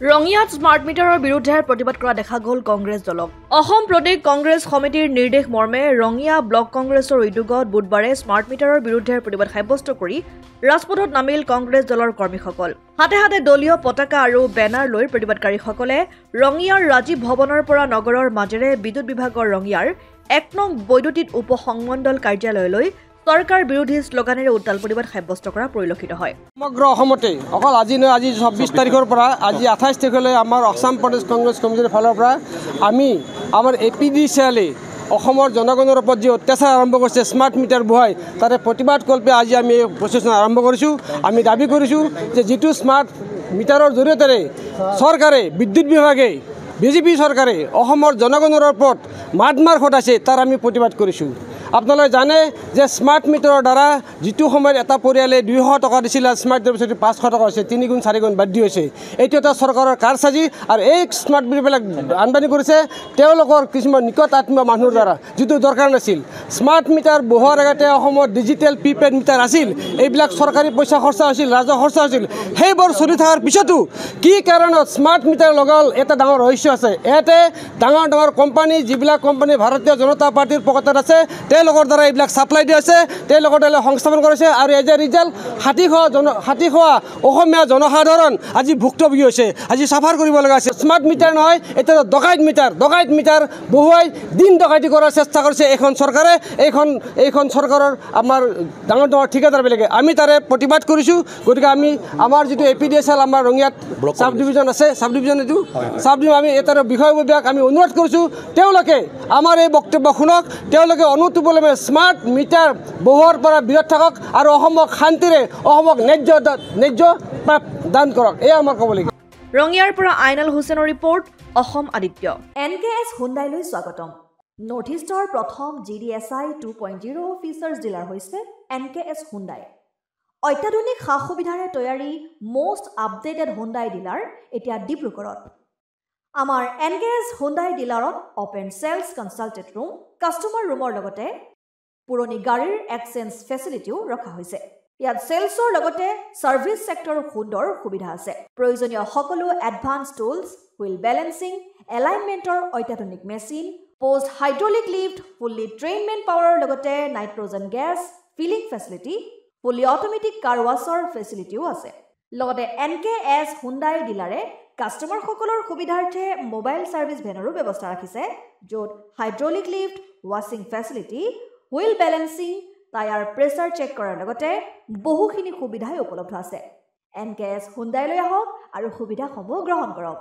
ৰঙিয়াত স্মাৰ্ট মিটাৰৰ বিৰুদ্ধে প্ৰতিবাদ কৰা দেখা গ'ল কংগ্ৰেছ দলক। অসম প্ৰদেশ কংগ্ৰেছ সমিতিৰ নিৰ্দেশ মৰ্মে ৰঙিয়া ব্লক কংগ্ৰেছৰ উদ্যোগত বুধবাৰে স্মাৰ্ট মিটাৰৰ বিৰুদ্ধে প্ৰতিবাদ সাব্যস্ত কৰি ৰাজপথত নামিল কংগ্ৰেছ দলৰ কৰ্মীসকল। হাতে হাতে দলীয় পতাকা আৰু বেনাৰ লৈ প্ৰতিবাদকাৰীসকলে ৰঙিয়াৰ ৰাজীৱ ভৱনৰ পৰা নগৰৰ মাজেৰে বিদ্যুৎ বিভাগৰ ৰঙিয়াৰ ১ নং বৈদ্যুতিক উপ সংমণ্ডল কাৰ্যালয়লৈ চৰকাৰ বিৰোধী শ্লোগানেৰে উত্তাল প্ৰতিবাদ সাব্যস্ত কৰা পৰিলক্ষিত হয়। সমগ্ৰ অসমতে অকল আজি নহয়, আজি ২৪ তাৰিখৰ পৰা আজি ২৮ তাৰিখলৈ আমাৰ অসম প্ৰদেশ কংগ্ৰেছ কমিটিৰ ফালৰ পৰা আমি আমাৰ APDCL অসমৰ জনগণৰ ওপৰত যি অত্যাচাৰ আৰম্ভ কৰিছে স্মাৰ্ট মিটাৰ বহাই তাৰে প্ৰতিবাদ কল্পে আজি আমি এই প্ৰচেষ্টা আৰম্ভ কৰিছোঁ। আমি দাবী কৰিছোঁ যে যিটো স্মাৰ্ট মিটাৰৰ জৰিয়তে চৰকাৰে বিদ্যুৎ বিভাগে BJP চৰকাৰে অসমৰ জনগণৰ ওপৰত মাত খটাইছে তাৰ আমি প্ৰতিবাদ কৰিছোঁ। আপোনালোকে জানে যে স্মাৰ্ট মিটাৰৰ দ্বাৰা যিটো সময়ত এটা পৰিয়ালে ২০০ টকা দিছিল স্মাৰ্ট মিটাৰৰ পিছত ৫০০ টকা হৈছে, ৩ গুণ 4 গুণ বৃদ্ধি হৈছে। এইটো এটা চৰকাৰৰ কাৰচাজি আৰু এই স্মাৰ্ট মিটাৰবিলাক আমদানি কৰিছে তেওঁলোকৰ কিছুমান নিকট আত্মীয় মানুহৰ দ্বাৰা, যিটো দৰকাৰ নাছিল। স্মাৰ্ট মিটাৰ বহোৱাৰ আগতে অসমত ডিজিটেল প্ৰিপেইড মিটাৰ আছিল, এইবিলাক চৰকাৰী পইচা খৰচা হৈছিল, ৰাজহ খৰচা হৈছিল। সেইবোৰ চলি থকাৰ পিছতো কি কাৰণত স্মাৰ্ট মিটাৰ লগাল এটা ডাঙৰ ৰহস্য আছে। ইয়াতে ডাঙৰ ডাঙৰ কোম্পানী, যিবিলাক কোম্পানী ভাৰতীয় জনতা পাৰ্টিৰ পকেটত আছে তেওঁলোকৰ দ্বাৰা এইবিলাক ছাপ্লাই দিয়া হৈছে, তেওঁলোকৰ দ্বাৰা সংস্থাপন কৰিছে আৰু এজ এ ৰিজাল্ট ৬০ খোৱা অসমীয়া জনসাধাৰণ আজি ভুক্তভোগী হৈছে, আজি চাফাৰ কৰিব লগা হৈছে। স্মাৰ্ট মিটাৰ নহয়, এটা ডকাইত মিটাৰ বহুৱাই দিন ডকাইতি কৰাৰ চেষ্টা কৰিছে এইখন চৰকাৰে। এইখন চৰকাৰৰ আমাৰ ডাঙৰ ডাঙৰ ঠিকাদাৰবিলাকে আমি তাৰে প্ৰতিবাদ কৰিছোঁ। গতিকে আমি আমাৰ যিটো APDCL আমাৰ ৰঙিয়াত চাব ডিভিজন আছে, চাব ডিভিজন আমি এটাৰ বিষয়ববীয়াক আমি অনুৰোধ কৰিছোঁ তেওঁলোকে আমাৰ এই বক্তব্য শুনক, তেওঁলোকে অনুটোপলে স্মাৰ্ট মিটাৰ বহোৱাৰ পৰা বিৰত থাকক আৰু অসমক শান্তিৰে অসমক ন্যায্য দান কৰক, এয়া আমাৰ ক'বলগীয়া। ৰঙিয়াৰ পৰা আইনাল হুছেইনৰ ৰিপৰ্ট, অসম আদিত্য। NKS হুণ্ডাইলৈ স্বাগতম। নৰ্থ ইষ্টৰ প্ৰথম GDSI 2.0 ফিচাৰ্ছ ডিলাৰ হৈছে NKS হুণ্ডাই। অত্যাধুনিক সা সুবিধাৰে তৈয়াৰী মষ্ট আপডেটেড হুণ্ডাই ডিলাৰ এতিয়া ডিব্ৰুগড়ত। আমাৰ NKS হুণ্ডাই ডিলাৰত open sales consulted room, customer ৰুমৰ লগতে পুৰণি গাড়ীৰ এক্সচেঞ্জ ফেচিলিটিও ৰখা হৈছে। ইয়াত চেলছৰ লগতে ছাৰ্ভিচ ছেক্টৰৰ সুন্দৰ সুবিধা আছে। প্ৰয়োজনীয় সকলো এডভান্স টুলছ, হুইল বেলেন্সিং, এলাইনমেণ্টৰ অত্যাধুনিক machine, post hydraulic lift, fully ট্ৰেইনমেণ্ট পাৱাৰৰ লগতে nitrogen gas filling facility, fully automatic car washer ফেচিলিটিও আছে। লগতে NKS হুণ্ডাই ডিলাৰে কাষ্টমাৰসকলৰ সুবিধাৰ্থে মোবাইল ছাৰ্ভিচ ভেনৰো ব্যৱস্থা ৰাখিছে, য'ত হাইড্ৰলিক লিফ্ট, ৱাছিং facility, wheel balancing, tyre pressure check কৰাৰ লগতে বহুখিনি সুবিধাই উপলব্ধ আছে। NKS হুণ্ডাইলৈ আহক আৰু সুবিধাসমূহ গ্ৰহণ কৰক।